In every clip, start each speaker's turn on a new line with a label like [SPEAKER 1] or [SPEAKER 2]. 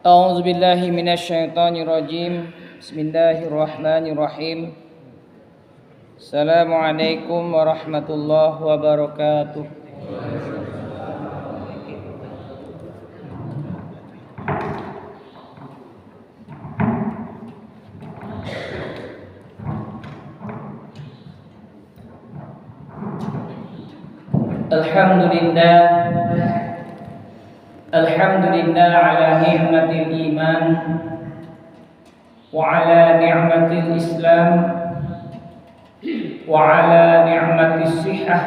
[SPEAKER 1] أعوذ بالله من الشيطان الرجيم بسم الله الرحمن الرحيم السلام عليكم ورحمة الله وبركاته. Alhamdulillah ala ni'matil iman wa ala ni'matil islam wa ala ni'matis sihah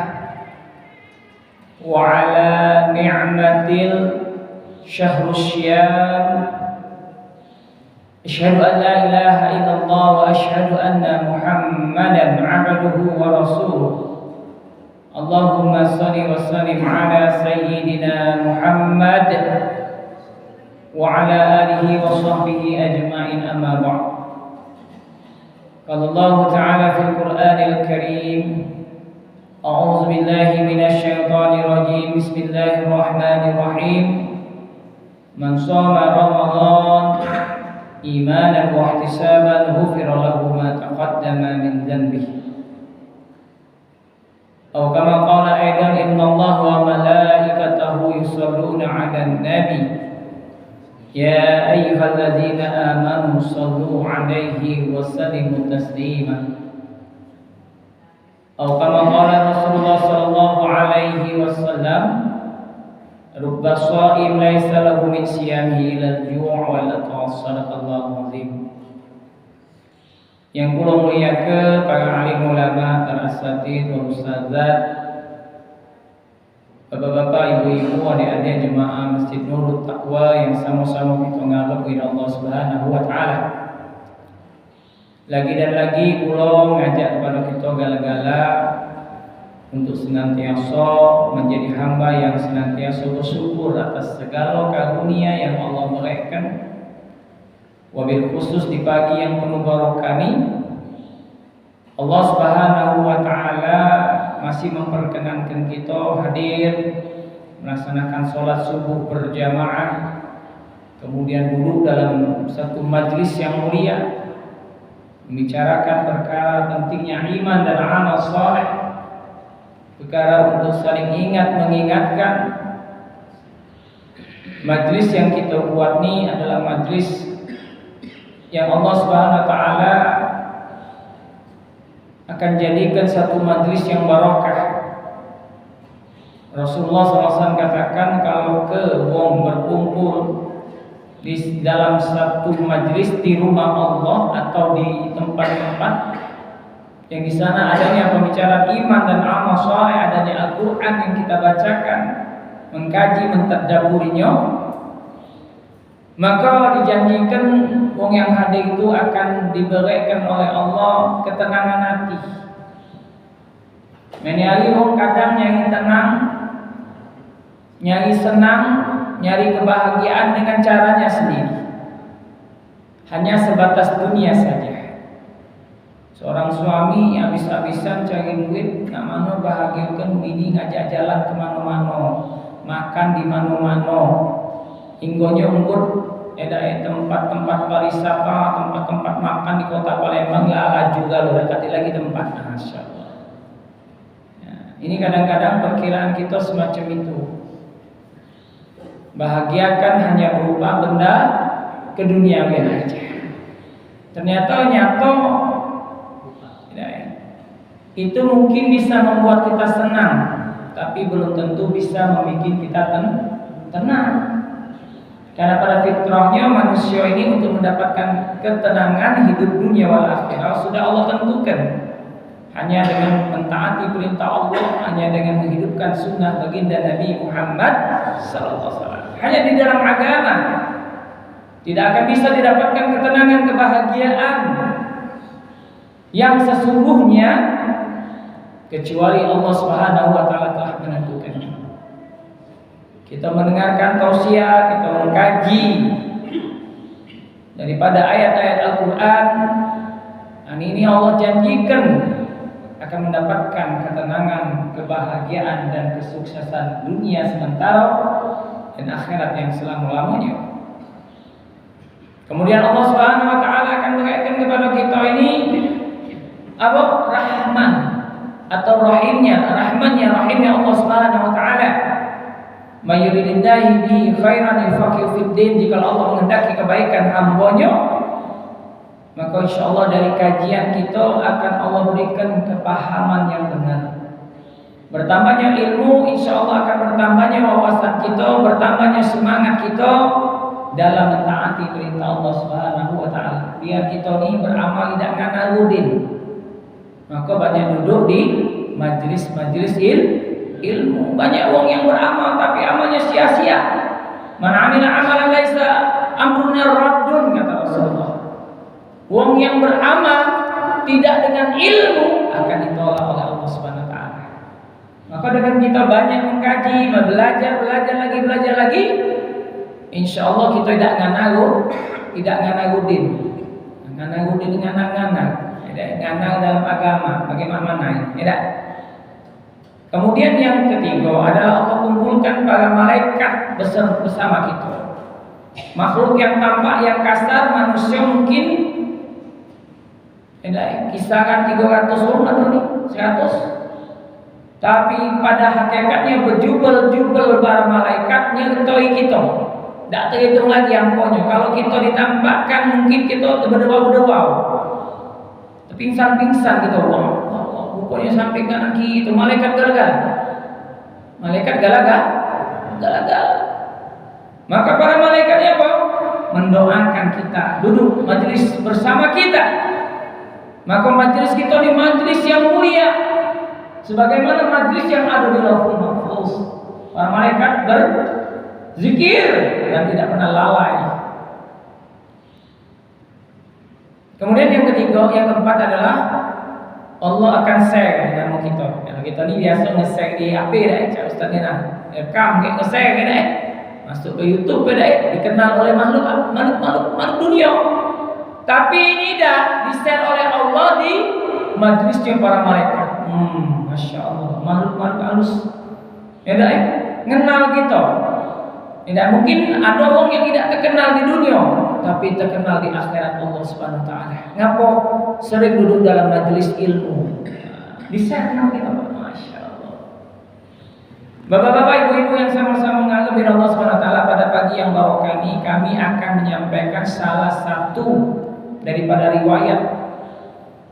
[SPEAKER 1] wa ala ni'matil syahrus syam. Asyhadu an la ilaha illallah wa asyhadu anna Muhammadan 'abduhu wa rasuluh. Allahumma salli wa sallim ala sayyidina Muhammad wa ala alihi wa sahbihi ajma'in, amma ba'd. Qala Allah ta'ala fil Qur'anil Karim, a'udzu billahi minasy syaithanir rajim. Bismillahirrahmanirrahim. Man shoma Ramadan imanan wa ihtisaban ghufira lahu ma taqaddama min dhanbihi. Atau kama qala aidan innallaha wa malaikatahu yusholluna 'alan nabi ya ayyuhalladzina amanu shallu 'alaihi wa sallimu taslima. Atau kama qala Rasulullah sallallahu alaihi wasallam rubba shaim laisa lahu min siyamihi illa al-ju' wal 'atash. Sadaqallahu azim. Yang kula muliakeun para alim ulama, para asatidz wal ustadzat, bapak-bapak, ibu-ibu, adik-adik jemaah Masjid Nurut Taqwa yang sama-sama kita ngarep ila Allah Subhanahu wa taala. Lagi dan lagi kula ngajak kepada kita gala-gala untuk senantiasa menjadi hamba yang senantiasa bersyukur atas segala karunia yang Allah berikan. Wabil khusus di pagi yang penuh barokah ini, Allah Subhanahu wa taala masih memperkenankan kita hadir melaksanakan sholat subuh berjamaah, kemudian duduk dalam satu majlis yang mulia membicarakan perkara pentingnya iman dan amal saleh, perkara untuk saling ingat mengingatkan. Majlis yang kita buat ini adalah majlis yang Allah Subhanahu wa taala akan jadikan satu majlis yang barokah. Rasulullah SAW katakan kalau wong berkumpul di dalam satu majlis di rumah Allah atau di tempat-tempat yang di sana adanya pembicaraan iman dan amal saleh, adanya Al-Qur'an yang kita bacakan, mengkaji, mentadabburinya, maka dijanjikan wong yang hadir itu akan diberikan oleh Allah ketenangan hati. Menyari wong kadang nyari tenang, nyari senang, nyari kebahagiaan dengan caranya sendiri, hanya sebatas dunia saja. Seorang suami yang habis-habisan cari duit, nak mano bahagiakan bini, ngajak jalan kemana-mana, makan di mana-mana, hinggonya ungkut tempat-tempat pariwisata, tempat-tempat makan di kota Palembang lah juga lo dekati lagi tempat. Masya Allah. Ya, ini kadang-kadang perkiraan kita semacam itu. Bahagiakan hanya berupa benda keduniawian aja. Ternyata nyata itu mungkin bisa membuat kita senang, tapi belum tentu bisa membuat kita tenang. Karena pada fitrahnya manusia ini untuk mendapatkan ketenangan hidup dunia wal akhirah sudah Allah tentukan. Hanya dengan mentaati perintah Allah, hanya dengan menghidupkan sunnah baginda Nabi Muhammad SAW. Hanya di dalam agama tidak akan bisa didapatkan ketenangan, kebahagiaan yang sesungguhnya kecuali Allah Subhanahu wa taala telah menentukannya. Kita mendengarkan tausiah, kita mengkaji daripada ayat-ayat Al-Quran, dan ini Allah janjikan akan mendapatkan ketenangan, kebahagiaan dan kesuksesan dunia sementara dan akhirat yang selama-lamanya. Kemudian Allah Subhanahu wa taala akan mengaitkan kepada kita ini apa? Rahman atau rahimnya Allah Subhanahu wa taala. May yuridillahu bihi khairan yufaqihu fid din. Jika Allah menghendaki kebaikan hamba-Nya, maka insyaallah dari kajian kita akan Allah berikan kepahaman yang benar. Bertambahnya ilmu, insyaallah akan bertambahnya wawasan kita, bertambahnya semangat kita dalam mentaati perintah Allah Subhanahu wa taala. Biar kita ini beramal tidak nganarudin. Maka banyak duduk di majelis-majelis ilmu. Banyak orang yang beramal tapi amalnya sia-sia. Man 'amila 'amalan laisa amruna raddun, kata Rasulullah. Orang yang beramal tidak dengan ilmu akan ditolak oleh Allah Subhanahu wa taala. Maka dengan kita banyak mengkaji, belajar lagi, insyaallah kita tidak nganagudin tidak nganang dalam agama bagaimana tidak. Kemudian yang ketiga adalah Allah kumpulkan para malaikat bersama kita. Makhluk yang tampak yang kasar, manusia mungkin kisaran 300 orang atau nih 100. Tapi pada hakikatnya berjubel-jubel para malaikatnya ketoi kita. Tak terhitung lagi angkonya. Kalau kita ditampakkan mungkin kita berdua-berdua. Pingsan-pingsan kita orang. Pokoknya sampai kanan kiri itu malaikat galagal. Maka para malaikatnya apa? Mendoakan kita, duduk majelis bersama kita. Maka majelis kita di majelis yang mulia, sebagaimana majelis yang ada di Lauhul Mahfuz. Para malaikat berzikir dan tidak pernah lalai. Kemudian yang keempat adalah Allah akan share dengan kita. Kalau kita ni biasa nge-share di HP dah, Ustaz ni nah. Rekam ke nge-share dah. Masuk ke YouTube dah, dikenal oleh makhluk dunia. Tapi ini dah di-share oleh Allah di majlisnya para malaikat. Masya Allah, makhluk halus. Ya dah, kenal kita. Tidak mungkin ada orang yang tidak terkenal di dunia, tapi terkenal di akhirat Allah Subhanahu wa taala. Ngapa? Sering duduk dalam majelis ilmu. Di-share kita, Masya Allah. Bapak-bapak, ibu-ibu yang sama-sama mengagumi Allah Subhanahu wa taala, pada pagi yang barokah ini kami akan menyampaikan salah satu daripada riwayat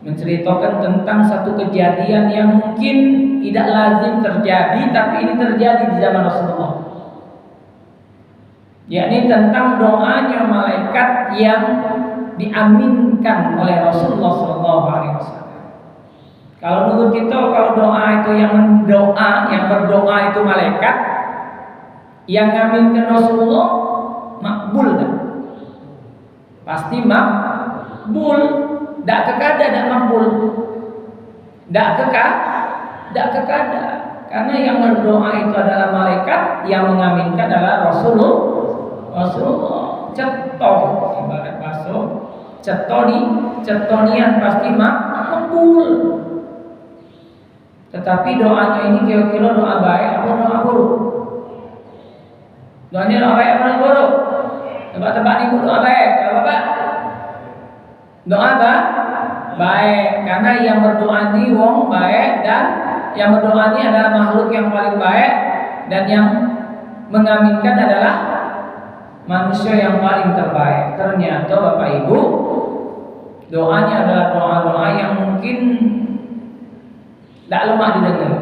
[SPEAKER 1] menceritakan tentang satu kejadian yang mungkin tidak lazim terjadi, tapi ini terjadi di zaman Rasulullah. Yakni tentang doanya malaikat yang diaminkan oleh Rasulullah SAW. Kalau menurut kita, kalau doa itu yang berdoa itu malaikat, yang ngaminkan Rasulullah makbul dah. Pasti makbul, dak kekada dak makbul. Dak kekada. Karena yang berdoa itu adalah malaikat, yang mengaminkan adalah Rasulullah. Cetok ibarat baso, cetonian pasti makbul. Tetapi doanya ini kira-kira doa baik atau doa buruk? Doanya doa baik atau doa buruk? Tebak-tebak nih bu, doa baik, Bapak? Doa baik, karena yang berdoa ini wong baik, dan yang berdoa ini adalah makhluk yang paling baik, dan yang mengaminkan adalah manusia yang paling terbaik. Ternyata Bapak Ibu, doanya adalah doa-doa yang mungkin tak lemah didengar.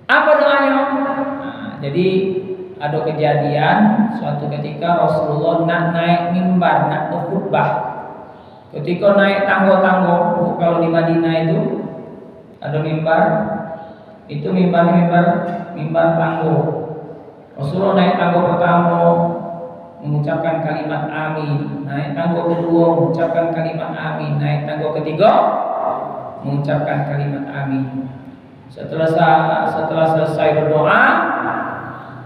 [SPEAKER 1] Apa doanya? Jadi ada kejadian suatu ketika Rasulullah nak naik mimbar, nak berkhutbah. Ketika naik tangga-tangga, kalau di Madinah itu ada mimbar. Itu mimbar tangga. Rasulullah naik tangga pertama mengucapkan kalimat amin, naik tangga kedua mengucapkan kalimat amin, naik tangga ketiga mengucapkan kalimat amin. Setelah selesai berdoa,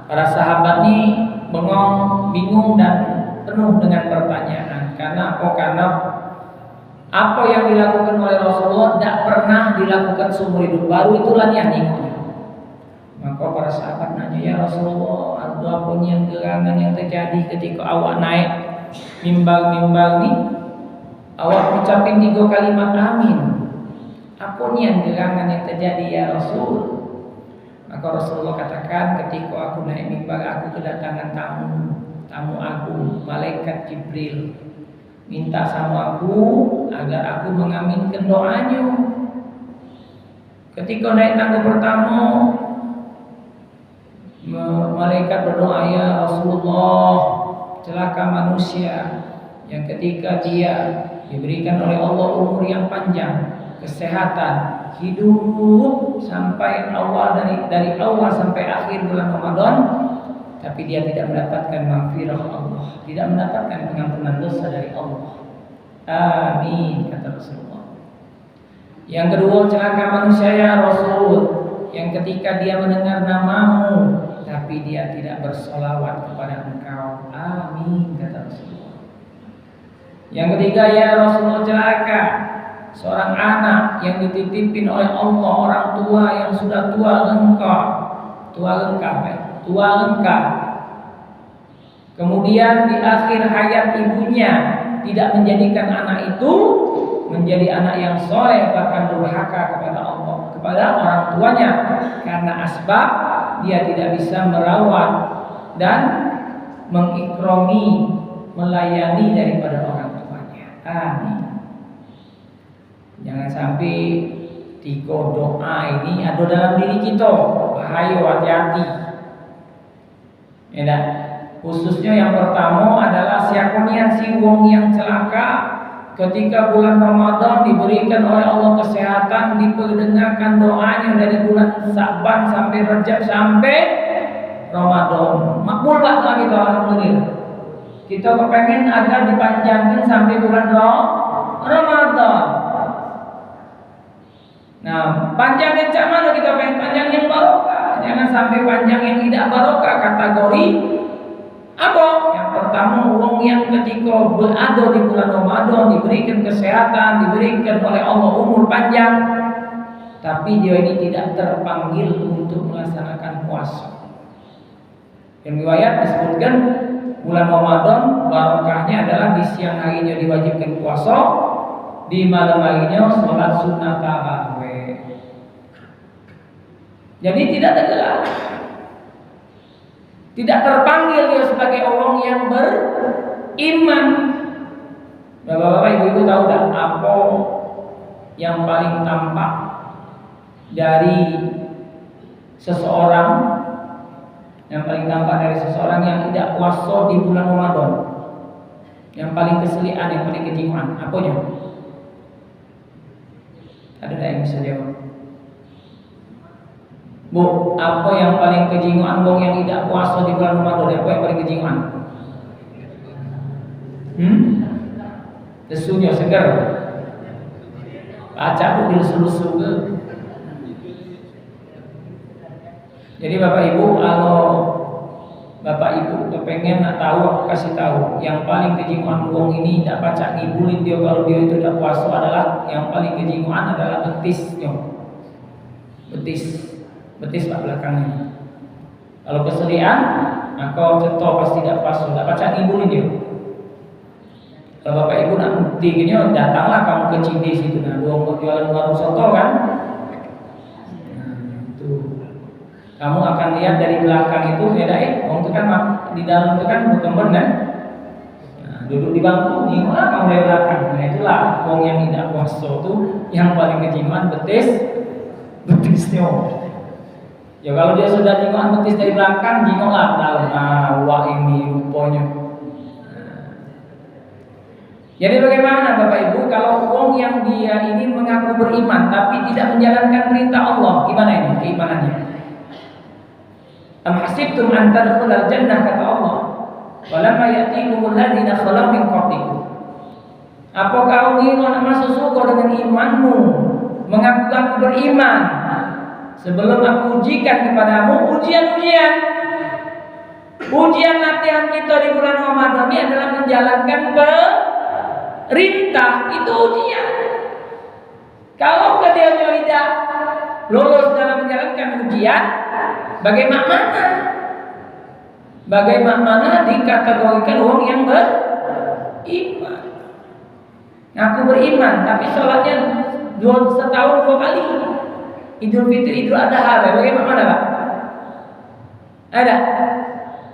[SPEAKER 1] para sahabat ini bengong, bingung dan penuh dengan pertanyaan. Karena apa? Karena apa yang dilakukan oleh Rasulullah tidak pernah dilakukan seumur hidup. Baru itulah yang nikmat. Maka para sahabat nanya, ya Rasulullah, ada apa yang gerangan yang terjadi ketika awak naik mimbar ni? Awak ucapin 3 kalimat amin. Apa yang gerangan yang terjadi ya Rasul? Maka Rasulullah katakan, ketika aku naik mimbar, aku kedatangan tamu agung, malaikat Jibril, minta sama aku agar aku mengaminkan doanya. Ketika naik tangga pertama, malaikat berdoa, ya Rasulullah, celaka manusia yang ketika dia diberikan oleh Allah umur yang panjang, kesehatan, hidup sampai dari awal sampai akhir bulan Ramadan, tapi dia tidak mendapatkan maghfirah Allah, tidak mendapatkan pengampunan dosa dari Allah. Amin, kata Rasulullah. Yang kedua, celaka manusia ya Rasul, yang ketika dia mendengar namamu tapi dia tidak bersolawat kepada engkau. Amin, kata Rasulullah. Yang ketiga, ya Rasulullah, celaka seorang anak yang dititipin oleh Allah, orang tua yang sudah tua lengkap. Kemudian di akhir hayat ibunya tidak menjadikan anak itu menjadi anak yang soleh, bahkan durhaka kepada Allah, kepada orang tuanya, karena asbab dia tidak bisa merawat dan mengikromi, melayani daripada orang tuanya. Amin. Jangan sampai 3 doa ini ada dalam diri kita. Bahaya, hati-hati. Ya, khususnya yang pertama adalah siapunian si wong yang celaka ketika bulan Ramadan diberikan oleh Allah kesehatan, diperdengarkan doanya dari bulan Sa'ban sampai Rajab sampai Ramadan. Makbul tak doa kita, alhamdulillah. Kita kepengen agar dipanjangkan sampai bulan Ramadan. Nah, panjang yang cak mana kita pengen panjang yang barokah. Jangan sampai panjang yang tidak barokah. Kategori apa? Yang pertama, wong yang ketika berada di bulan Ramadan diberikan kesehatan, diberikan oleh Allah umur panjang, tapi dia ini tidak terpanggil untuk melaksanakan puasa. Yang riwayat disebutkan bulan Ramadan barokahnya adalah di siang harinya diwajibkan puasa, di malam harinya sholat sunnah tarawih. Jadi tidak tergerak, tidak terpanggil dia sebagai orang yang beriman. Bapak-bapak, ibu-ibu tahu tak apa yang paling tampak dari seseorang, yang yang tidak puasa di bulan Ramadan, yang paling keselian, yang paling kejiwaan, apanya? Ada tak yang bisa jawab? Bu, apa yang paling kejiwaan wong yang tidak puasa di bulan Ramadan? Apa yang paling kejiwaan? Lesunya segar. Baca bu dilesu-lesu ke. Jadi Bapak Ibu, kalau Bapak Ibu kepengen nak tahu, aku kasih tahu. Yang paling kejiwaan wong ini tidak pacak ngibulin dia kalau dia itu tidak puasa adalah, yang paling kejiwaan adalah betisnya. Betis pak belakangnya. Kalau kesedihan, maka contoh pasti tidak puasa, tidak pacak ngibulin dia. Kalau Bapak Ibu nak bukti gini, datanglah kamu ke Cindis itu, nah dua jualan warung soto kan. Nah, itu kamu akan lihat dari belakang itu beda, wong itu kan di dalam itu kan bukan benar. Nah, duduk di bangku, gimana kamu dari belakang? Nah itulah wong yang tidak puasa itu yang paling kejiwaan betisnya. Ya kalau dia sudah jingoan betis dari belakang, jingoklah dalam. Nah, wah ini rupanya. Jadi bagaimana Bapak Ibu kalau wong yang dia ini mengaku beriman tapi tidak menjalankan perintah Allah, gimana ini keimanannya? Am hasibtum an tadkhulal jannah, kata Allah, walamma ya'tikumul ladzina khalaw min qablikum. Apakah engkau nak masuk surga dengan imanmu, mengaku beriman, sebelum aku ujikan kepadamu ujian latihan kita di bulan Ramadan ini adalah menjalankan perintah, itu ujian. Kalau dia tidak lulus dalam menjalankan ujian, Bagaimana? Bagaimana dikategorikan orang yang beriman? Ngaku beriman, tapi sholatnya setahun 2 kali. Idul Fitri, Idul Adha, bagaimana Pak? Ada?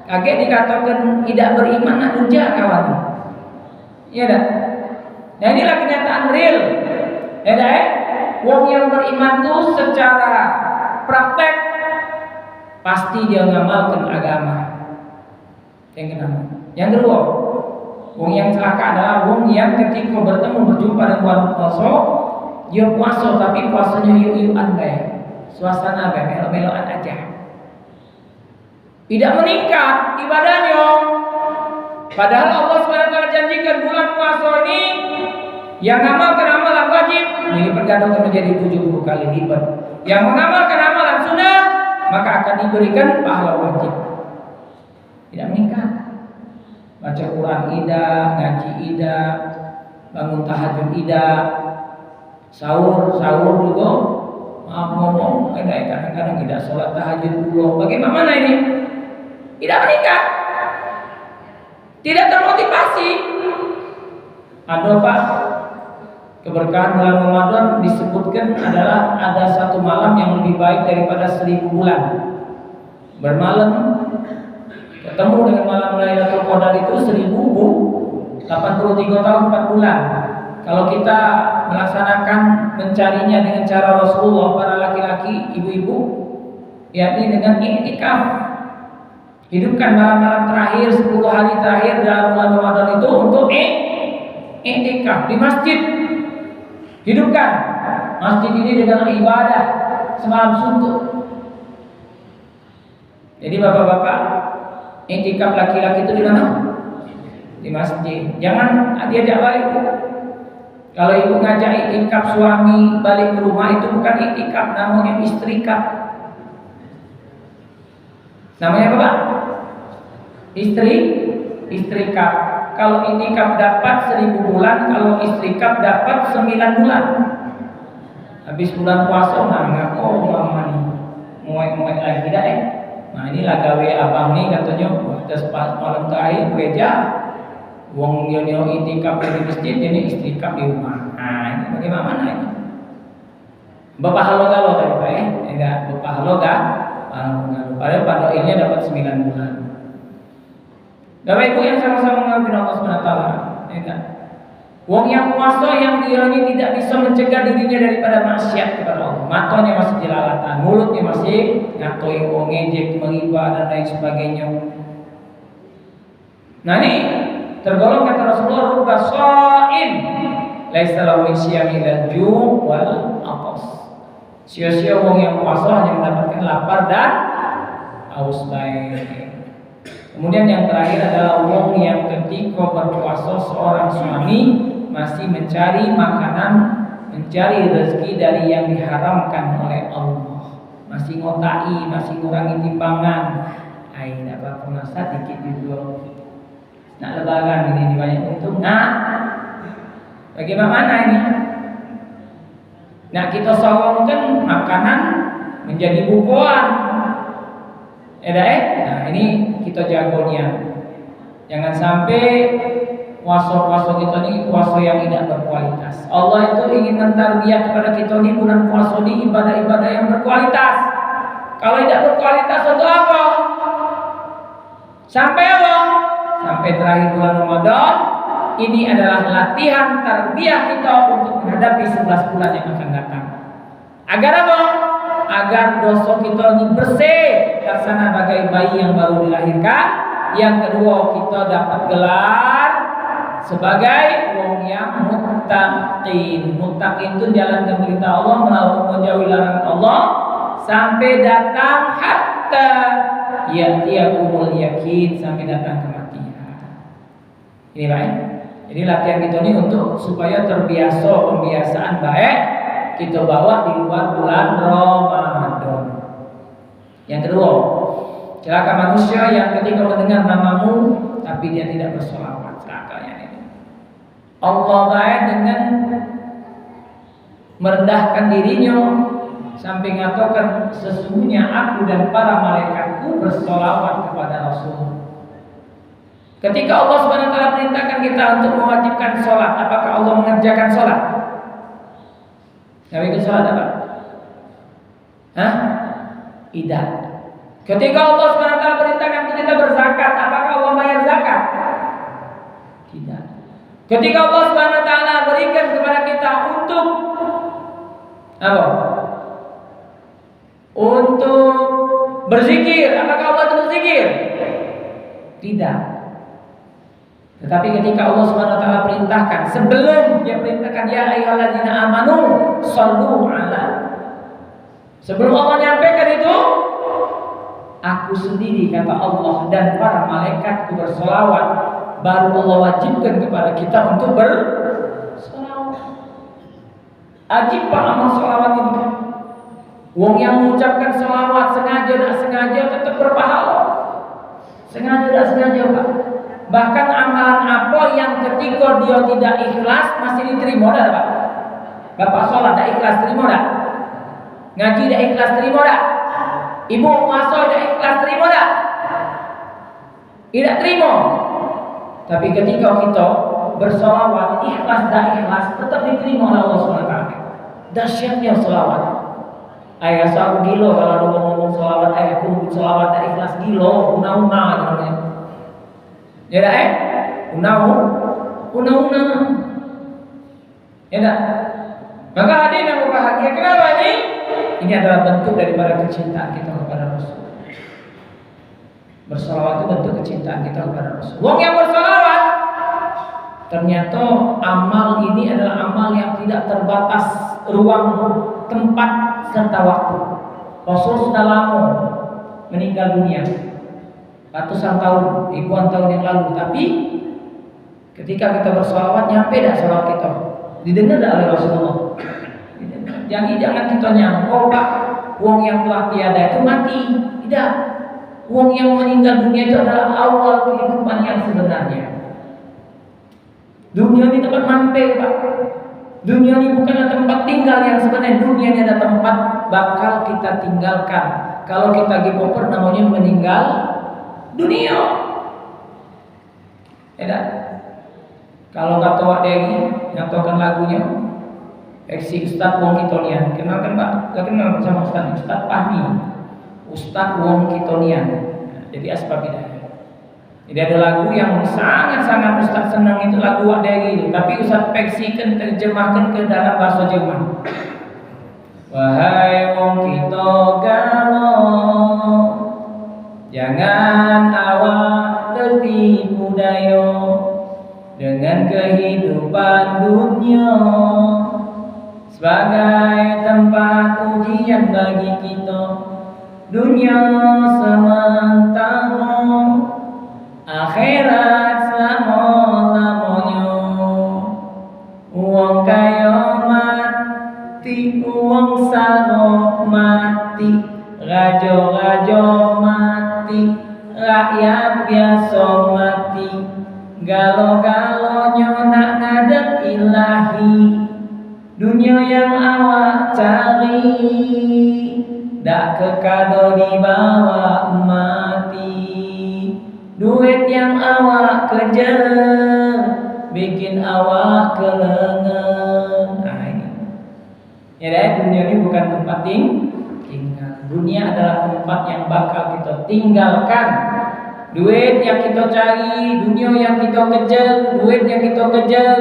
[SPEAKER 1] Kaget dikatakan tidak beriman, nak ujar kawan. Iya dah. Nah inilah kenyataan real. Ya dah. Wong yang beriman tuh secara praktek pasti dia ngamalkan agama. Yang kenapa? Yang kedua, wong yang celaka adalah wong yang ketika berjumpa dengan bulan puasa, dia puasa tapi puasanya yuk-yukan bae. Suasana bae, melo-meloan aja. Tidak meningkat ibadahnya. Padahal Allah SWT janjikan bulan puasa ini yang mengamalkan amalan wajib dilipat gandakan menjadi 70 kali lipat. Yang mengamalkan amalan sunnah maka akan diberikan pahala wajib. Tidak meningkat. Baca Quran idah, ngaji idah, bangun tahajud idah, sahur juga. Maaf ngomong, kadang-kadang tidak sholat tahajud dulu. Bagaimana ini? Tidak meningkat, tidak termotivasi. Ada Pak, keberkahan bulan Ramadan disebutkan adalah ada satu malam yang lebih baik daripada 1000 bulan. Bermalam ketemu dengan malam Lailatul Qadar itu 1083 tahun 4 bulan. Kalau kita melaksanakan mencarinya dengan cara Rasulullah, para laki-laki, ibu-ibu, yakni dengan i'tikaf. Hidupkan malam-malam terakhir, 10 hari terakhir dalam bulan Ramadan itu untuk i'tikaf di masjid. Hidupkan masjid ini dengan ibadah semalam suntuk. Jadi bapak-bapak, i'tikaf laki-laki itu di mana? Di masjid. Jangan diajak balik. Kalau ibu ngajak i'tikaf suami balik ke rumah, itu bukan i'tikaf, namanya istrikaf. Namanya apa Pak? Istrikaf. Kalau i'tikaf dapat 1000 bulan, kalau istrikaf dapat 9 bulan. Habis bulan puasa nggak mama nih muek-muek lagi dah Nah inilah gawe abang nih katanya terus pas malam terakhir gereja wong yo i'tikaf di masjid, jadi istrikaf di rumah. Nah ini bagaimana ini? Bapak halo galau tadi Pak enggak bapak halo gak? Padahal pada ini dapat 9 bulan. Bapak Ibu yang sama-sama mengabdi Allah SWT, ya. Wong yang puasa yang dia ini tidak bisa mencegah dirinya daripada maksiat kepada Allah. Matanya masih jelalatan, mulutnya masih ngatoi wong ngejek, menghibah dan lain sebagainya. Nah ini tergolong kata Rasulullah rubba sha'im laisa lahu min syiyami illa ju' wal 'atas. Sia-sia wong yang puasa hanya mendapatkan lapar dan haus baik. Kemudian yang terakhir adalah wong yang ketika berpuasa seorang suami masih mencari makanan, mencari rezeki dari yang diharamkan oleh Allah. Masih ngotai, masih ngurangi timbangan. Ai dapat penasa dikit juga. Nak lebaran ini banyak untung. Nah, bagaimana ini? Nah kita sawangkan makanan menjadi bukuan. Nah ini kita jagonya. Jangan sampai puasa-puasa kita ini puasa yang tidak berkualitas. Allah itu ingin mentarbiah kepada kita ini bulan puasa ini ibadah-ibadah yang berkualitas. Kalau tidak berkualitas untuk apa? Sampai apa? Sampai terakhir bulan Ramadan. Ini adalah latihan tarbiyah kita untuk menghadapi 11 bulan yang akan datang. Agar apa? Agar dosa kita ini bersih, laksana bagai bayi yang baru dilahirkan. Yang kedua, kita dapat gelar sebagai wong yang muttaqin. Muttaqin itu jalankan perintah Allah, menjauhi larangan Allah sampai datang hatta ya'tiyakumul yakin, sampai datang kematian. Ini baik. Jadi latihan kita ini untuk supaya terbiasa pembiasaan baik kita bawa di luar bulan Ramadan. Yang kedua, celaka manusia yang ketika mendengar namamu tapi dia tidak bersolawat. Celakanya ini. Allah baik dengan merendahkan dirinya sampai ngatakan sesungguhnya aku dan para malaikatku bersolawat kepada Rasul. Ketika Allah Subhanahu wa taala perintahkan kita untuk mewajibkan sholat, apakah Allah mengerjakan sholat? Nabi itu sholat apa? Hah? Tidak. Ketika Allah Subhanahu wa taala perintahkan kita berzakat, apakah Allah bayar zakat? Tidak. Ketika Allah Subhanahu wa taala berikan kepada kita untuk apa? Untuk berzikir, apakah Allah itu berzikir? Tidak. Tetapi ketika Allah Subhanahu wa taala perintahkan, sebelum dia perintahkan ya ayyuhalladzina amanu shallu ala, sebelum Allah nyampaikan itu, aku sendiri kata Allah dan para malaikatku bersolawat, baru Allah wajibkan kepada kita untuk bersolawat. Ajib Pak amal solawat ini. Wong yang mengucapkan solawat sengaja tidak sengaja tetap berpahala. Sengaja tidak sengaja Pak. Bahkan amalan apa yang ketika dia tidak ikhlas masih diterima dah Pak? Bapak sholat tidak ikhlas terima dah? Ngaji tidak ikhlas terima dah? Ibu puasa tidak ikhlas terima dah? Tidak terima. Tapi ketika kita bersolawat ikhlas dan ikhlas tetap diterima oleh Allah SWT. Dahsyatnya solawat. Ayah saya gila kalau ada ngomong solawat, ayahku solawat dan ikhlas gila, una-una namanya. Ya dah una-una. Ya dah. Maka hadirin yang berbahagia, kenapa ini? Ini adalah bentuk daripada kecintaan kita kepada Rasul. Bersolawat itu bentuk kecintaan kita kepada Rasul. Wong yang bersolawat, ternyata amal ini adalah amal yang tidak terbatas ruang, tempat, serta waktu. Rasul sudah lama meninggal dunia, ratusan tahun, ribuan tahun yang lalu. Tapi ketika kita bersolawat, nyampe dah solawat kita, didengar dah oleh Rasulullah. Jadi jangan kita nyangkau Pak, wong yang telah tiada itu mati. Tidak. Wong yang meninggal dunia itu adalah awal kehidupan yang sebenarnya. Dunia ini tempat mampir Pak. Dunia ini bukanlah tempat tinggal yang sebenarnya. Dunia ini adalah tempat bakal kita tinggalkan. Kalau kita game over namanya meninggal dunia. Tidak. Kalau kata Wak Degi nyatakan lagunya Eksi Ustadz Wong Kitonian. Kenalkan Pak, gak kenal sama Ustadz Fahmi, Ustadz Wong Kitonian. Jadi asbabida. Jadi ada lagu yang sangat-sangat Ustadz senang, itu lagu Wak Degi. Tapi Ustadz peksikan, terjemahkan ke dalam bahasa Jerman. Wahai wong kita galo, jangan awak tertipu dayo dengan kehidupan dunia sebagai tempat ujian bagi kita. Dunia sementara, akhirat selama-lamanya. Uang kaya mati, uang saro mati, raja-raja mati, rakyat biasa mati. Galo-galonya nak ngadep ilahi. Dunia yang awak cari dak kekado dibawa mati. Duit yang awak kejar bikin awak kelengan. Nah ini. Ya deh, dunia ini bukan tempat tinggal. Dunia adalah tempat yang bakal kita tinggalkan. Duit yang kita cari, dunia yang kita kejar, duit yang kita kejar,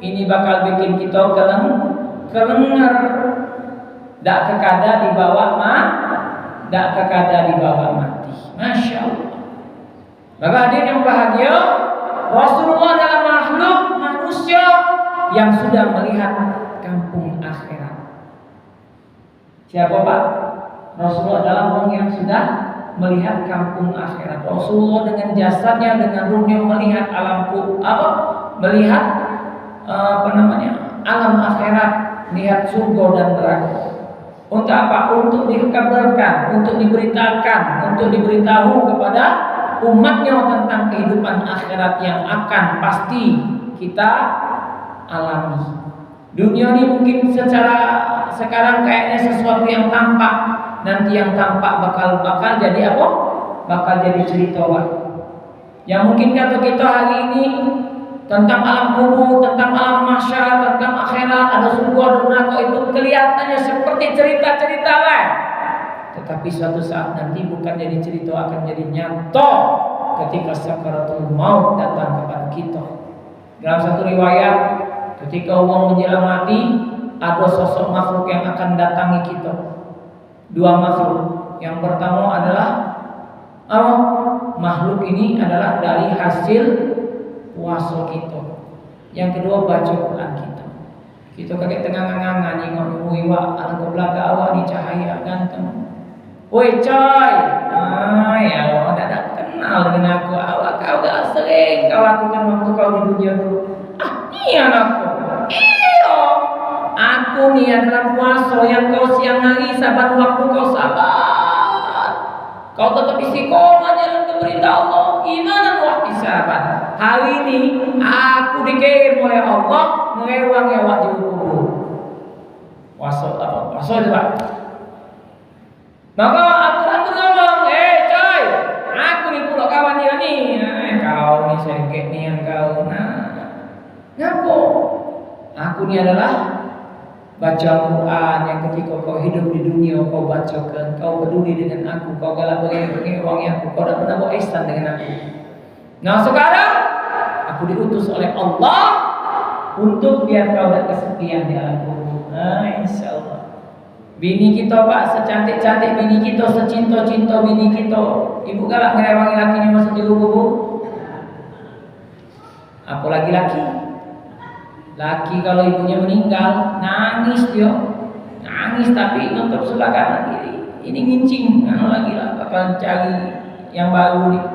[SPEAKER 1] ini bakal bikin kita kelengar. Dak kekada dibawa mati. Masya Allah. Maka hadirin yang bahagia, Rasulullah adalah makhluk manusia yang sudah melihat kampung akhirat. Siapa Pak? Rasulullah adalah orang yang sudah melihat kampung akhirat. Rasulullah dengan jasadnya, dengan ruhnya melihat melihat alam akhirat, melihat surga dan neraka. Untuk apa? Untuk dikabarkan, untuk diberitakan, untuk diberitahu kepada umatnya tentang kehidupan akhirat yang akan pasti kita alami. Dunia ini mungkin secara sekarang kayaknya sesuatu yang tampak, nanti yang tampak bakal jadi apa? Bakal jadi cerita, Pak. Yang mungkin kata kita hari ini tentang alam kubur, tentang alam mahsyar, tentang akhirat, ada surga, ada neraka, itu kelihatannya seperti cerita-cerita, Pak. Tetapi suatu saat nanti bukan jadi cerita, akan jadi nyata ketika sakaratul maut datang kepada kita. Dalam satu riwayat, ketika orang menjelang mati, ada sosok makhluk yang akan datangi kita. Dua makhluk. Yang pertama adalah makhluk ini adalah dari hasil puasa kita. Yang kedua baca Quran kita. Kita kaget tengah-tengah nengok iwak alam ke belakang awak ni cahaya ganteng. Woi coy, ya Allah dah kenal dengan aku. Awak kau dah sering kau lakukan waktu kau di dunia dulu. Ni anakku. Iyo, aku ni adalah puasa yang kau siang hari saban waktu kau sabar. Kau tetap istiqomah jalan ke perintah Allah. Imanan wa ihtisaban. Hari ini aku dikirim oleh Allah merewang awak di kubur. Puasa apa? Puasa itu, Pak. Maka Al-Quran tu ngomong, coy, aku ni pula kawan dia ni. Kau ni sengket ni yang kau. Ngapa? Aku ni adalah baca Al-Quran yang ketika kau hidup di dunia kau bacakan, kau peduli dengan aku, kau galak wangi aku, kau dah pernah buat ihsan dengan aku. Nah sekarang aku diutus oleh Allah untuk biar kau tak kesepian di alam kubur. InsyaAllah. Bini kita, Pak, secantik-cantik bini kita, secinta-cinta bini kita, ibu galak ngerewangi laki ni masuk di kubur. Apa laki-laki? Laki kalau ibunya meninggal nangis dia, nangis tapi nutup sebelah kanan kiri. Ini ngincing, lagi lah bakal cari yang baru nih.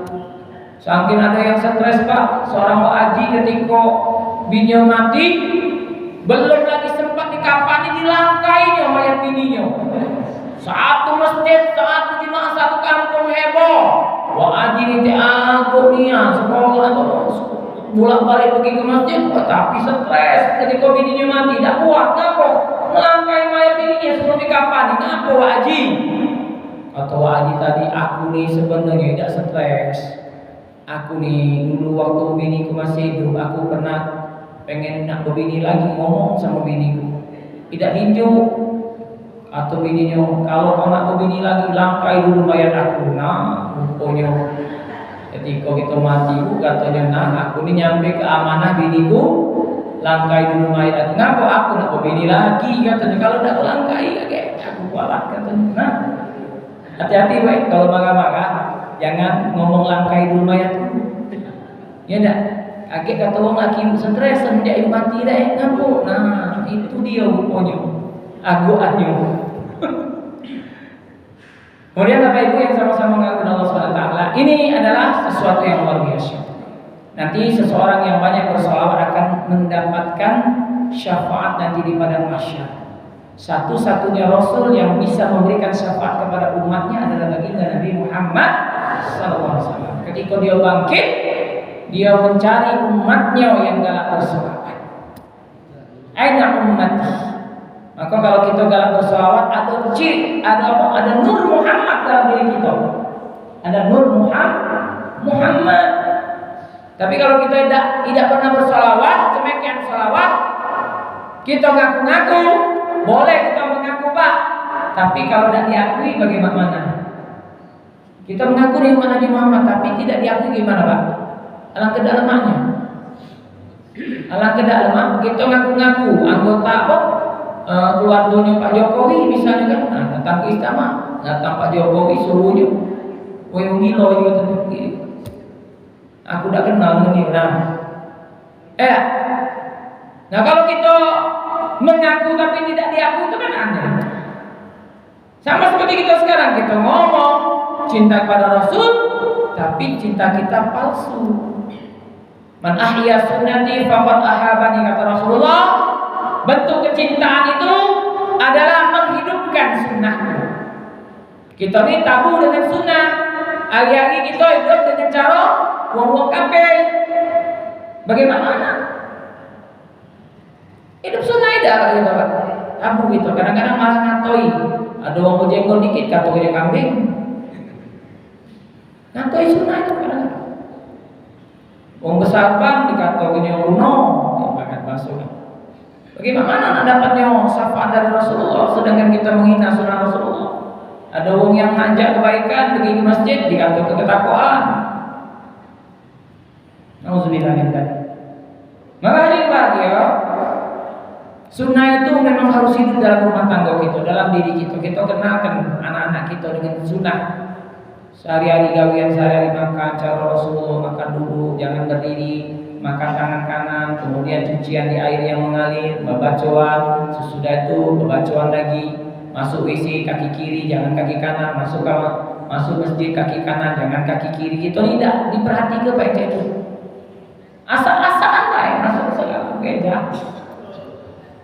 [SPEAKER 1] Saking ada yang stres, Pak. Seorang haji ketika bininya mati, belum lagi sempat dikapani dilangkainya mayat bininya. Satu masjid, satu jemaah, satu kampung heboh. Haji ini aku niat sekolah bolak-balik pergi ke masjid, tapi stres ketika bininya mati, tidak kuat. Ngapa? Melangkai mayat bininya sebelum dikapani. Ngapa Haji? Kata Haji tadi, aku nih sebenarnya tidak stres. Aku nih dulu waktu biniku masih hidup, aku pernah pengen nak berbini lagi, ngomong sama biniku, tidak ninju. Atau bininya, kalau kau nak berbini lagi, langkai dulu mayat aku. Nah, rupanya ketika kita mati, katanya, aku ni nyampe ke amanah biniku, langkai dulu mayat aku. Ngapa aku nak berbini lagi? Katanya, kalau tak langkai, aku kualat. Katanya, nah, hati-hati weh kalau marah-marah, jangan ngomong langkai dulu mayatku. Ya enggak? Agak kata orang laki stres semenjak ibu mati dah. Ngapa? Nah, itu dia rupanya. Aguannya. Kemudian Bapak Ibu yang sama-sama mengagungkan Allah SWT, ini adalah sesuatu yang luar biasa. Nanti seseorang yang banyak bersolawat akan mendapatkan syafaat nanti di padang mahsyar. Satu-satunya Rasul yang bisa memberikan syafaat kepada umatnya adalah baginda Nabi Muhammad SAW. Ketika dia bangkit, dia mencari umatnya yang galak bersolawat. Aina ummati. Maka kalau kita galak bersolawat, ada ciri, ada nur Muhammad dalam diri kita. Ada nur Muhammad. Tapi kalau kita tidak pernah bersolawat, cemekian solawat, kita ngaku-ngaku, boleh kita mengaku, Pak. Tapi kalau tidak diakui bagaimana? Kita mengaku di Nabi Muhammad, tapi tidak diakui gimana, Pak? Alangkah dalemannya. Alangkah daleman, kita ngaku-ngaku anggota apa? Keluarganya Pak Jokowi misalnya kan, datang ke istana, datang Pak Jokowi suruhnya, woi ngilo juga tadi. Aku tak kenal ini orang. Nah kalau kita mengaku tapi tidak diakui itu kan aneh. Sama seperti kita sekarang, kita ngomong cinta kepada Rasul, tapi cinta kita palsu. Man ahya sunnati faqad ahabani, kata Rasulullah. Bentuk kecintaan itu adalah menghidupkan sunnahku. Kita ini tabu dengan sunnah. Hari-hari kita hidup dengan cara buang-buang kafe. Bagaimana? Hidup sunnah ida gitu kan. Abu gitu. Kadang-kadang malah ngatoi. Ada orang berjenggot dikit katoi kambing. Ngatoi sunnah itu kadang-kadang. Wong besaban dikatoinya kuno, ya makan bakso. Bagaimana nak dapatnya syafaat dari Rasulullah sedangkan kita menghina sunnah Rasulullah? Ada wong yang ngajak kebaikan pergi ke masjid dikatakan ketakwaan. Nauzubillah min dzalik. Maka hadirin bahagia, sunnah itu memang harus hidup dalam rumah tangga kita, dalam diri kita. Kita kenalkan anak-anak kita dengan sunnah. Sehari-hari gawian, sehari-hari makan cara Rasulullah, makan duduk, jangan berdiri, makan tangan kanan, kemudian cucian di air yang mengalir, babacoan, sesudah itu babacoan lagi, masuk WC kaki kiri, jangan kaki kanan, masuk masjid kaki kanan, jangan kaki kiri. Kita tidak diperhatikan baik itu. Asal-asalan baik masuk segala gereja.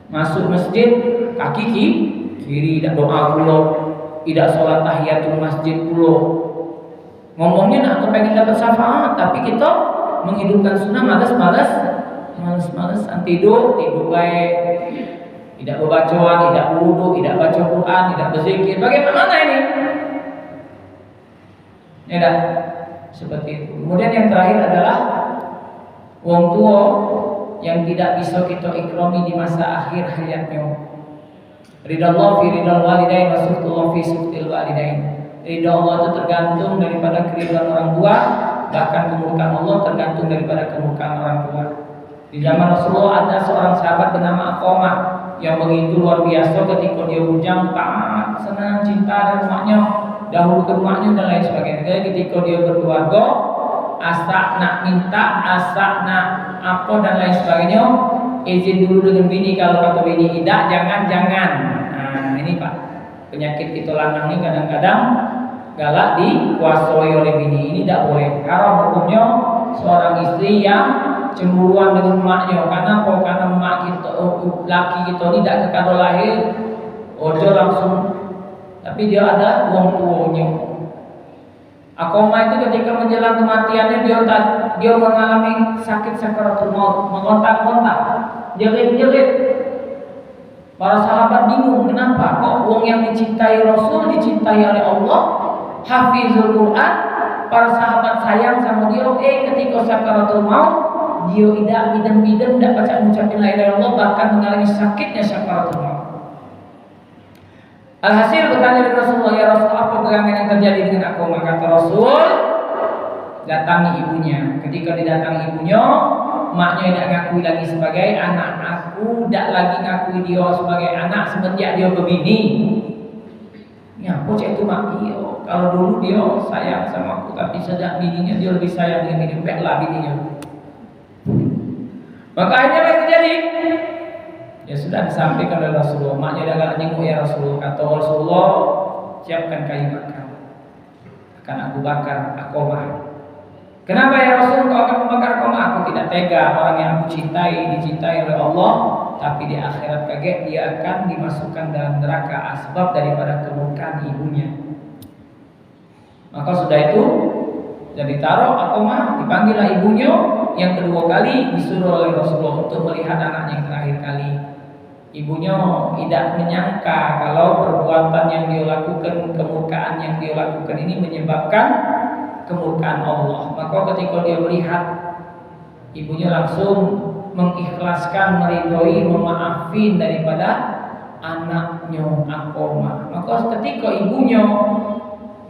[SPEAKER 1] Masuk masjid kaki kiri, tidak doa pula, tidak sholat tahiyatul masjid pula. Ngomongnya nak kepengen dapat syafaat, tapi kita menghidupkan sunnah malas, tidur baik, tidak berbacoan, tidak wudhu, tidak baca Quran, tidak berzikir. Bagaimana ini? Ya dah, seperti itu. Kemudian yang terakhir adalah wong tua yang tidak bisa kita ikrami di masa akhir hayatnya. Ridallah fi ridal walidain wa suhtullah fi suhtil walidain. Ridha Allah itu tergantung daripada keridhaan orang tua, bahkan kemurkaan Allah tergantung daripada kemurkaan orang tua. Di zaman Rasulullah ada seorang sahabat bernama Aqamah yang begitu luar biasa ketika dia bujang, taat, senang, cinta dan rumahnya, dahulu ke rumahnya dan lain sebagainya. Jadi ketika dia berkeluarga, asa nak minta, asa nak apa dan lain sebagainya, izin dulu dengan bini. Kalau kata bini tidak, jangan. Nah ini Pak, penyakit kita lanang ini kadang-kadang galak dikuasai oleh bini. Ini tidak boleh. Haram hukumnya seorang istri yang cemburuan dengan emaknya. Karena apa? Karena emak kita, laki kita ini tidak kekado lahir ojo langsung, tapi dia ada wong tuanya. Aqamah itu ketika menjelang kematiannya dia mengalami sakit sakaratul maut, mengontak-ontak, jerit-jerit. Para sahabat bingung, kenapa kok wong yang dicintai Rasul, dicintai oleh Allah, hafizul Quran, para sahabat sayang sama dia, ketika sakaratul maut dia tidak baca mengucapkan la ilaha illallah, bahkan mengalami sakitnya sakaratul maut. Alhasil bertanya kepada Rasulullah, ya Rasul, apa gerangan yang terjadi dengan aku? Maka kata Rasul, datangi ibunya. Ketika didatangi ibunya, maknya tidak ngakui lagi sebagai anak. Aku tidak lagi ngakui dia sebagai anak semenjak dia berbini. Ya, aku cek itu mak. Iya, kalau dulu dia sayang sama aku, tapi sejak bininya dia lebih sayang dengan bini. Baiklah bininya. Maka akhirnya apa yang terjadi? Ya sudah disampaikan oleh Rasulullah. Maknya dah galak jenguk ya Rasulullah. Kata Rasulullah, siapkan kayu bakar, akan aku bakar Aqamah. Kenapa ya Rasul kau akan membakar Aqamah? Aku tidak tega orang yang aku cintai dicintai oleh Allah, tapi di akhirat kaget dia akan dimasukkan dalam neraka asbab daripada kemurkaan ibunya. Maka sudah itu jadi taruh Aqamah, dipanggillah ibunya. Yang kedua kali disuruh oleh Rasulullah untuk melihat anaknya yang terakhir kali. Ibunya tidak menyangka kalau perbuatan yang dia lakukan, kemurkaan yang dia lakukan ini menyebabkan kemurkaan Allah. Maka ketika dia melihat, ibunya langsung mengikhlaskan, meridhoi, memaafin daripada anaknya Aqamah. Maka ketika ibunya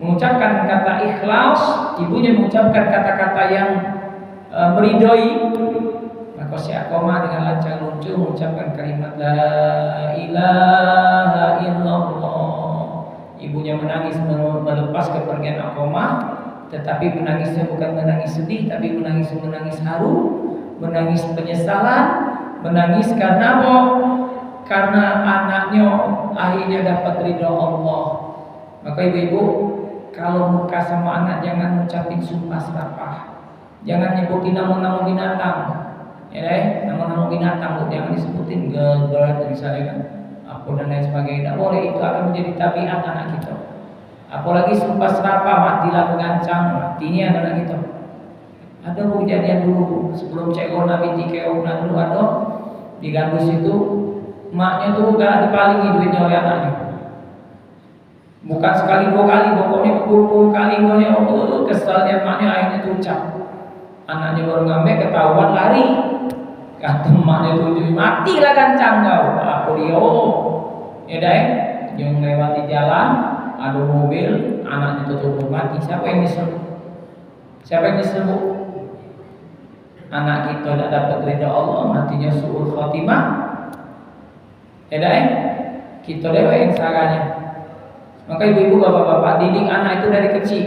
[SPEAKER 1] mengucapkan kata ikhlas, ibunya mengucapkan kata-kata yang meridhoi, maka si Aqamah dengan lancar lucu mengucapkan kalimat la ilaha illallah. Ibunya menangis melepas kepergian Aqamah, tetapi menangisnya bukan menangis sedih, tapi menangis haru, menangis penyesalan, menangis karena apa? Karena anaknya akhirnya dapat ridha Allah. Maka ibu-ibu, kalau muka sama anak jangan ngucapin sumpah serapah, jangan nyebutin nama-nama binatang, ya nama-nama binatang jangan disebutin girl, misalnya kan, apa dan lain sebagainya. Tidak boleh, itu akan menjadi tabiat anak kita. Apalagi sumpah serapah, matilah pengancam, matinya anak kita. Ada kejadian dulu sebelum Cek Ona binti Keona dulu ada di Gandus itu, maknya tuh gak dipalingi duitnya oleh anaknya. Bukan sekali dua kali, pokoknya berpuluh-puluh kali. Kesalnya maknya akhirnya tuh ucap. Anaknya baru ngambil ketahuan lari. Kata maknya tuh matilah kancang kau. Aku dia ya deh, yang lewati jalan ada mobil, anaknya tutup mati. Siapa yang nyesel? Siapa yang nyesel, Bu? Anak kita tidak dapat ridha Allah, matinya suul khotimah. Ya deh, kita dewa yang salahnya. Maka ibu-ibu, bapak-bapak, didik anak itu dari kecil.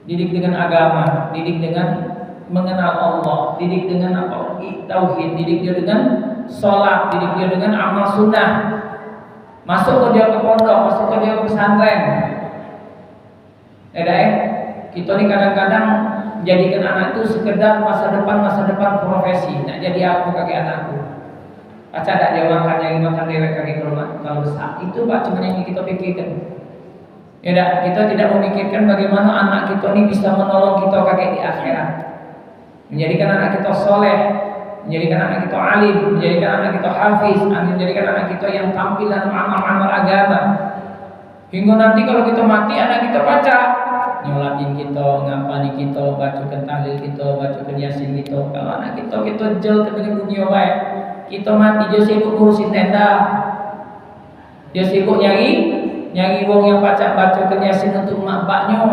[SPEAKER 1] Didik dengan agama, didik dengan mengenal Allah, didik dengan apa? Tauhid, didik dia dengan sholat, didik dia dengan amal sunnah. Masuk ke dia ke pondok, masuk ke dia ke pesantren. Kita ini kadang-kadang jadikan anak itu sekedar masa depan profesi. Nak jadi apa kaki anakku? Baca tak dia makan yang makan dewek kaki kalau besar. Itu Pak cuma yang kita pikirkan. Ya dah, kita tidak memikirkan bagaimana anak kita ini bisa menolong kita kakek di akhirat. Menjadikan anak kita soleh, menjadikan anak kita alim, menjadikan anak kita hafiz, menjadikan anak kita yang tampil dalam amal-amal agama. Hingga nanti kalau kita mati, anak kita baca, nyolatin kita, ngapani kita, bacakan tahlil kita, bacakan yasin kita. Kalau anak kita jel ke dengan dunia baik, kita mati dia sibuk ngurusin tenda, dia sibuk nyari wong yang bacakan yasin untuk mak baknya.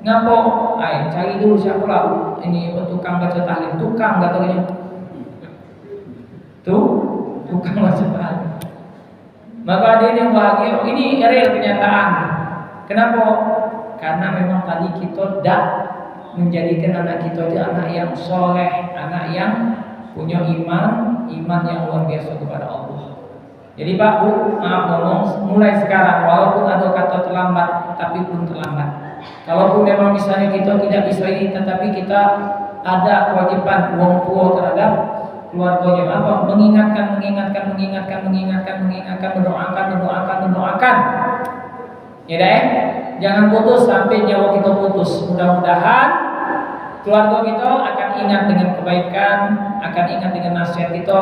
[SPEAKER 1] Ngapo? Ayo cari dulu siapa lah ini tukang baca tahlil, tukang katanya. Tukang baca tahlil. Maka dia yang bahagia, ini real kenyataan. Kenapa? Karena memang tadi kita tidak menjadikan anak kita itu anak yang soleh, anak yang punya iman yang luar biasa kepada Allah. Jadi Pak Bu, maaf ngomong, mulai sekarang walaupun ada kata terlambat, tapi belum terlambat. Kalaupun memang misalnya kita tidak bisa ini, tetapi kita ada kewajiban wong tua terhadap keluarganya apa? Mengingatkan, mendoakan. Ya deh, jangan putus sampai nyawa kita putus. Mudah-mudahan keluarga kita akan ingat dengan kebaikan, akan ingat dengan nasihat kita.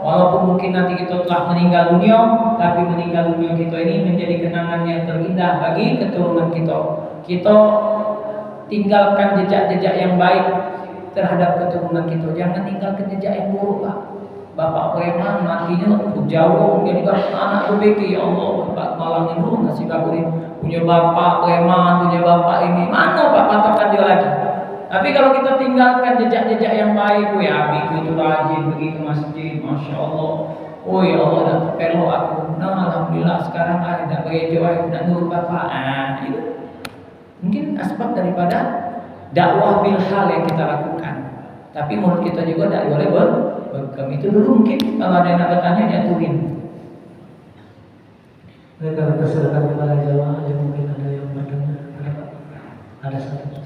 [SPEAKER 1] Walaupun mungkin nanti kita telah meninggal dunia, tapi meninggal dunia kita ini menjadi kenangan yang terindah bagi keturunan kita. Kita tinggalkan jejak-jejak yang baik terhadap keturunan kita. Jangan tinggalkan jejak yang buruk, Pak. Bapak preman matinya jauh, jadi anak berbeki. Ya Allah, Pak malang itu ngasih kaburin punya bapak preman, punya bapak ini. Mana Pak patokan dia lagi? Tapi kalau kita tinggalkan jejak-jejak yang baik, ya abiku itu rajin pergi ke masjid, masya Allah. Oh ya Allah, dah terpelok aku. Nah alhamdulillah sekarang ada bagi jawab dan nurut bapak. Itu mungkin asbab daripada dakwah bil hal yang kita lakukan. Tapi menurut kita juga tidak boleh bergam. Itu dulu mungkin kalau ada yang nak bertanya jatuhin.
[SPEAKER 2] Mereka persilakan kepada jamaah yang mungkin ada yang bertanya. Ada satu.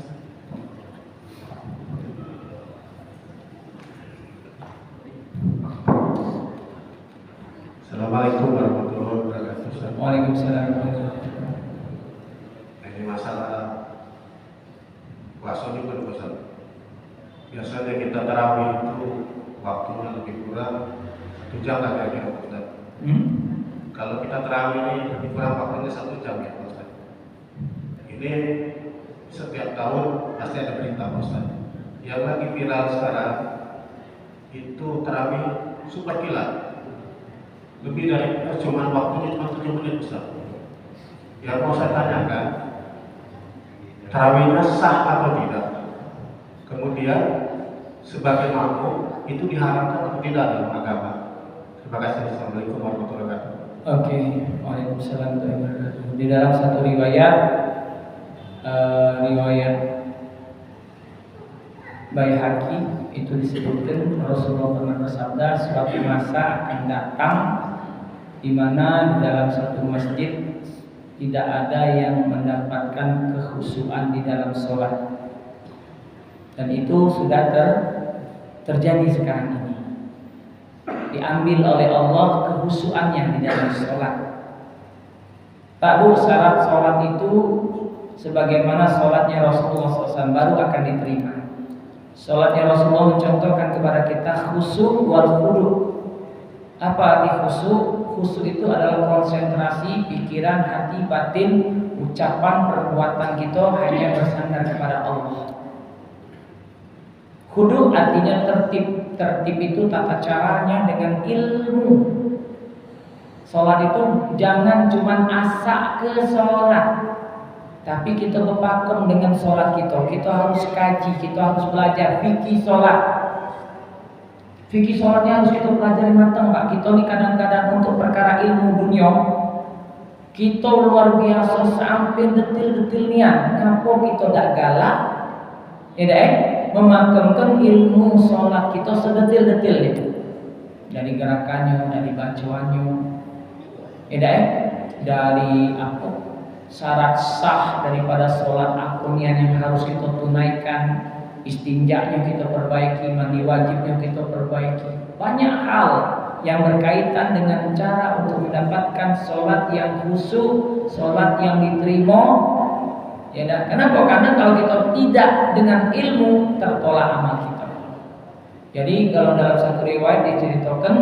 [SPEAKER 3] Assalamualaikum warahmatullahi wabarakatuh.
[SPEAKER 1] Waalaikumsalam.
[SPEAKER 3] Ini masalah puasa ini kan Ustaz. Biasanya kita tarawih itu waktunya lebih kurang 1 jam lah kira-kira Ustaz. Kalau kita tarawih ini lebih kurang waktunya 1 jam ya Ustaz. Ini setiap tahun pasti ada berita Ustaz. Yang lagi viral sekarang itu tarawih super kilat. Lebih dari cuma waktunya cuma 7 menit Ustaz. Yang mau saya tanyakan, tarawihnya sah atau tidak? Kemudian sebagai makmum itu diharamkan atau tidak dalam agama? Terima kasih. Assalamualaikum warahmatullahi wabarakatuh.
[SPEAKER 1] Oke, waalaikumsalam warahmatullahi wabarakatuh. Di dalam satu riwayat Baihaqi itu disebutkan Rasulullah pernah bersabda suatu masa akan datang di mana di dalam satu masjid tidak ada yang mendapatkan kekhusyuan di dalam sholat, dan itu sudah terjadi sekarang ini. Diambil oleh Allah kekhusyuannya di dalam sholat. Pak Bu, syarat sholat itu sebagaimana sholatnya Rasulullah SAW baru akan diterima. Sholatnya Rasulullah mencontohkan kepada kita khusyuk wal khudu. Apa arti khusyuk? Khusyuk itu adalah konsentrasi pikiran, hati, batin, ucapan, perbuatan kita hanya bersandar kepada Allah. Khudu artinya tertib. Tertib itu tata caranya dengan ilmu. Sholat itu jangan cuma asa ke sholat, tapi kita berpakem dengan sholat kita. Kita harus kaji, kita harus belajar fikih sholat. Fikih sholatnya harus kita pelajari matang, Pak. Kita ini kadang-kadang untuk perkara ilmu dunia, kita luar biasa sampai detil-detilnya. Kenapa kita tak galak? Memakamkan ilmu sholat kita sedetil-detilnya. Dari gerakannya, dari bacaannya, dari apa? Syarat sah daripada sholat akunian yang harus kita tunaikan, istinjaknya kita perbaiki, mandi wajibnya kita perbaiki. Banyak hal yang berkaitan dengan cara untuk mendapatkan sholat yang khusyuk, sholat yang diterima. Kenapa? Karena kalau kita tidak dengan ilmu, tertolak amal kita. Jadi kalau dalam satu riwayat diceritakan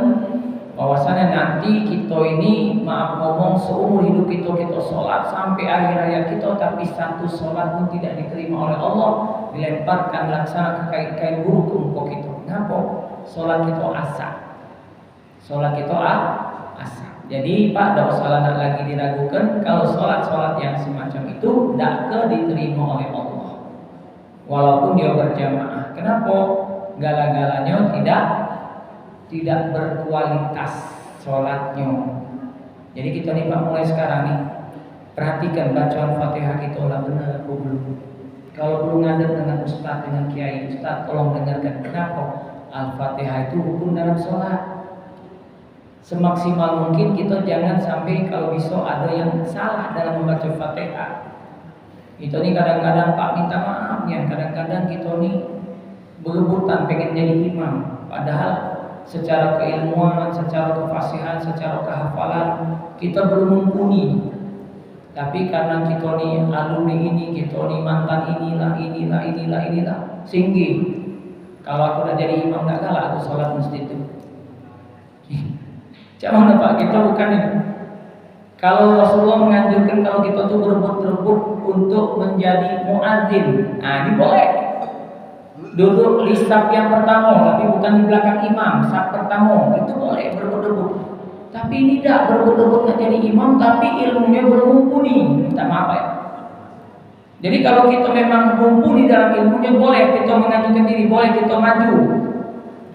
[SPEAKER 1] bahwasanya nanti kita ini, maaf ngomong, seumur hidup kita sholat sampai akhir hayat kita, tapi satu sholat pun tidak diterima oleh Allah, dilemparkan laksana ke kain buruk ke muka kita. Kenapa? Sholat kita asa. Sholat kita asa. Jadi Pak, tidak usah lagi diragukan kalau sholat-sholat yang semacam itu tidak diterima oleh Allah, walaupun dia berjamaah. Kenapa? Gala-galanya tidak berkualitas sholatnya. Jadi kita nih Pak, mulai sekarang nih perhatikan bacaan Fatihah kita lah benar atau belum. Kalau belum ngadep dengan ustaz, dengan kiai, ustaz tolong dengarkan. Kenapa? Al-Fatihah itu rukun dalam sholat. Semaksimal mungkin kita jangan sampai kalau bisa ada yang salah dalam membaca Fatihah. Itu nih kadang-kadang Pak minta maaf ya, kadang-kadang kita nih berebutan pengen jadi imam, padahal secara keilmuan, secara kefasihan, secara kehafalan kita belum mumpuni. Tapi karena kita nih alumni ini, kita nih mantan inilah, singgi. Kalau aku udah jadi imam gak kalah aku sholat mesti itu. Jangan Pak, kita bukan ini. Kalau Rasulullah menganjurkan kalau kita tuh berebut-rebut untuk menjadi muadzin, nah ini boleh. Duduk di saf yang pertama, tapi bukan di belakang imam. Saf pertama itu boleh berebut-rebut. Tapi ini tidak berebut-rebut nak jadi imam, tapi ilmunya belum mumpuni. Minta maaf ya. Jadi kalau kita memang mumpuni dalam ilmunya, boleh kita mengajukan diri, boleh kita maju.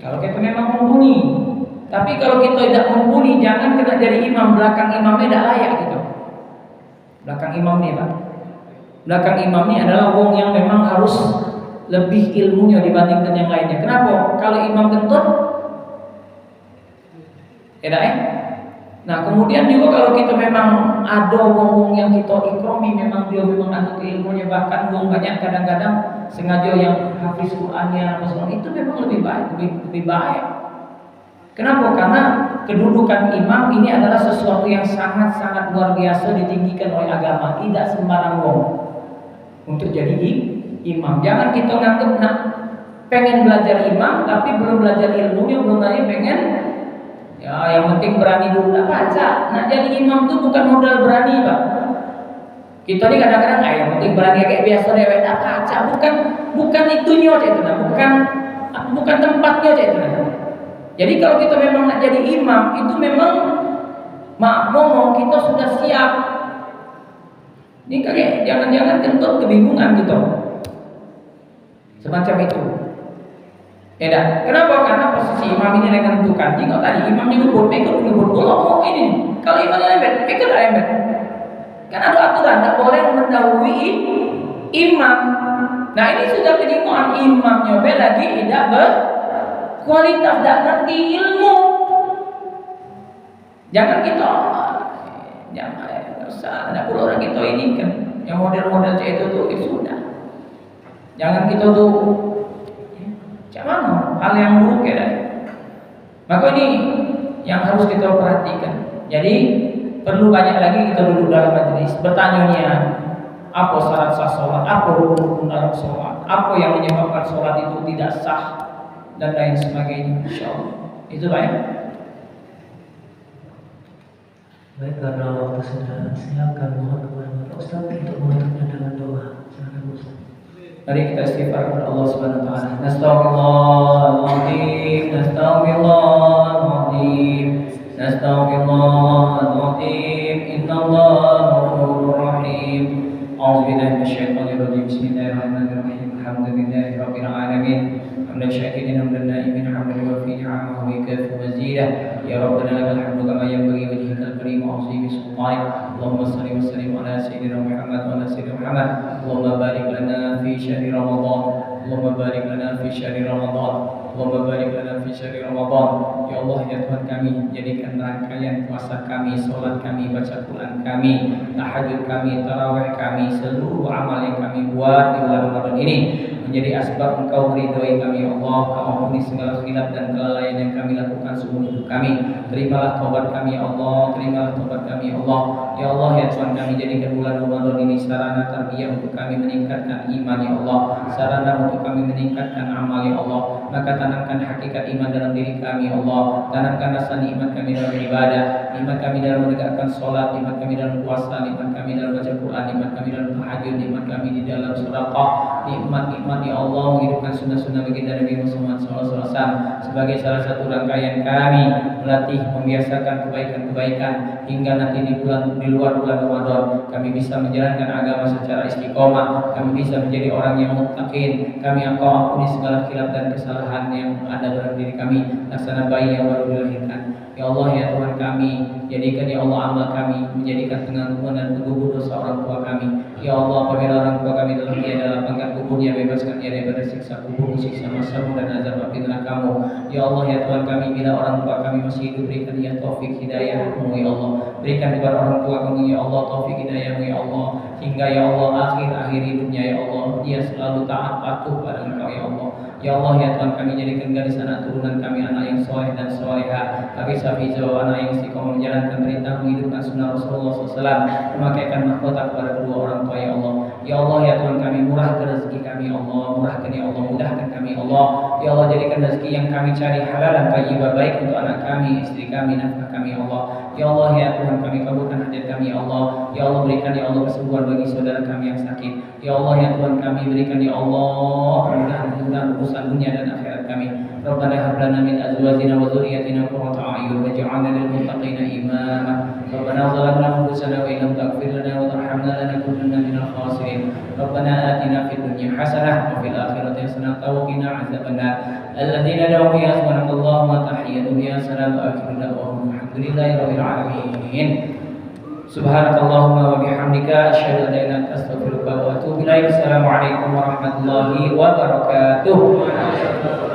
[SPEAKER 1] Kalau kita memang mumpuni. Tapi kalau kita tidak mumpuni, jangan kena jadi imam. Belakang imamnya tidak layak gitu. Belakang imam ni Pak. Belakang imam ni adalah wong yang memang harus lebih ilmunya dibandingkan yang lainnya. Kenapa? Kalau imam kentut, Nah kemudian juga kalau kita memang ada wong-wong yang kita ikromi, memang dia memang ada ilmunya, bahkan wong banyak kadang-kadang sengaja yang hafiz Qur'annya, itu memang lebih baik. Kenapa? Karena kedudukan imam ini adalah sesuatu yang sangat-sangat luar biasa ditinggikan oleh agama. Tidak sembarang wong untuk jadi imam. Jangan kita nganggep pengen belajar imam tapi belum belajar ilmunya, belum lagi pengen ya yang penting berani dulu tak baca. Nah jadi imam itu bukan modal berani Pak. Kita ini kadang-kadang yang penting berani kayak biasa dewek tak baca. Bukan itunya itu, bukan tempatnya itu. Jadi kalau kita memang nak jadi imam, itu memang maaf ngomong kita sudah siap. Ini kayak jangan-jangan kentut kebingungan gitu. Semacam itu. Kenapa? Karena posisi imam ini yang menentukan. Jika tadi imamnya ngebut bola, ini. Kalau imamnya lembet, ikut lembet. Kan ada aturan, tak boleh mendahului imam. Nah ini sudah kebingungan, imamnya lagi tidak berkualitas, tidak ngerti ilmu. Jangan kita, jangan usah ada pula orang kita ini kan, yang model-model itu tuh sudah. Jangan kita tuh, mana hal yang buruk ya. Maka ini yang harus kita perhatikan. Jadi perlu banyak lagi kita duduk dalam majelis bertanya apa syarat sah sholat, apa rukun dalam sholat, apa yang menyebabkan sholat itu tidak sah dan lain sebagainya. Insyaallah itu baik.
[SPEAKER 2] Baik, karena waktu sudah siap, kami mohon kepada Bapak Ustaz untuk menutupnya dengan doa. Silakan Ustaz.
[SPEAKER 1] Mari kita istighfar kepada Allah Subhanahu wa taala. Nastaghfirullahaladzim, nastaghfirullahaladzim, nastaghfirullahaladzim. Innallaha ghafurur rahim. A'udzubillahi minasyaitonir rajim. Bismillahirrahmanirrahim. Alhamdulillahi rabbil alamin. حمد الشاكرين حمد النائمين حمد الوفي نعمه ويكافئ مزيده يا ربنا لك الحمد كما ينبغي وجهك الكريم وعظيم سلطانك اللهم صل وسلم على سيدنا محمد وعلى سيدنا محمد اللهم بارك لنا في شهر رمضان اللهم بارك لنا في شهر رمضان اللهم بارك لنا في شهر رمضان ya Allah ya Tuhan kami jadikan rangkaian puasa kami, sholat kami, baca Quran kami, tahajud kami, tarawih kami, seluruh amal yang kami buat di bulan Ramadan ini menjadi asbab Engkau meridhai kami ya Allah. Kau ampuni segala khilaf dan kelalaian yang kami lakukan seumur hidup kami. Terimalah taubat kami ya Allah, terimalah taubat kami ya Allah. Ya Allah ya Tuhan kami jadikan bulan Ramadan ini sarana tarbiyah untuk kami meningkatkan iman ya Allah, sarana untuk kami meningkatkan amal ya Allah. Maka tanamkan hakikat iman dalam diri kami ya Allah, tanamkan rasa nikmat kami dalam ibadah, nikmat kami dalam menegakkan sholat, nikmat kami dalam puasa, nikmat kami dalam baca Quran, nikmat kami dalam tahajud, nikmat kami di dalam sedekah, nikmat-nikmat ya Allah menghidupkan sunnah-sunnah baginda Nabi Muhammad SAW sebagai salah satu rangkaian kami melatih membiasakan kebaikan-kebaikan hingga nanti di luar bulan Ramadan kami bisa menjalankan agama secara istiqomah, kami bisa menjadi orang yang muttaqin, kami Engkau ampuni segala khilaf dan kesalahan yang ada dalam diri kami, laksana bayi yang baru dilahirkan. Ya Allah ya Tuhan kami, jadikan ya Allah amal kami menjadikan pengampunan dan penggugur dosa orang tua kami. Ya Allah, apabila orang tua kami dalam tiada lapangkan kuburnya, bebaskan dia daripada siksa kubur, siksa masamu dan azab api nerakamu. Ya Allah ya Tuhan kami, bila orang tua kami masih hidup, berikan dia taufik hidayahmu ya Allah. Berikan kepada orang tua kami ya Allah taufik hidayahmu ya Allah, hingga ya Allah akhir hidupnya ya Allah dia selalu taat patuh pada Engkau ya Allah. Ya Allah ya Tuhan kami jadikan garis anak turunan kami anak yang soleh dan soleha, hafiz anak yang istiqomah menjalankan perintah, menghidupkan sunnah Rasulullah SAW, memakaikan mahkota kepada kedua orang tua ya Allah. Ya Allah ya Tuhan kami, murahkan rezeki kami ya Allah, murahkan ya Allah, mudahkan kami ya Allah. Ya Allah jadikan rezeki yang kami cari halal dan thayyibah, baik untuk anak kami, istri kami, nafkah kami ya Allah. Ya Allah ya Tuhan kami, kabulkan hajat kami ya Allah. Ya Allah berikan ya Allah kesembuhan bagi saudara kami yang sakit. Ya Allah ya Tuhan kami, berikan ya Allah mudah-mudahan urusan dunia dan akhirat kami. Rabbana hab lana min azwajina wa dhurriyyatina qurrata a'yun waj'alna lil muttaqina imama. Rabbana zalamna anfusana wa illam taghfir lana wa tarhamna lanakunanna minal khasirin. Rabbana atina fid dunya hasanah wa fil akhirati hasanah wa qina adzabannar. Alladzina da'u fi hasbunallahu wa tahiyyatuhum ya salam wa akhiru da'wahum alhamdulillahi rabbil alamin. Subhanakallahumma wa bihamdika asyhadu an la ilaha illa anta astaghfiruka wa atubu ilaik. Assalamualaikum warahmatullahi wabarakatuh.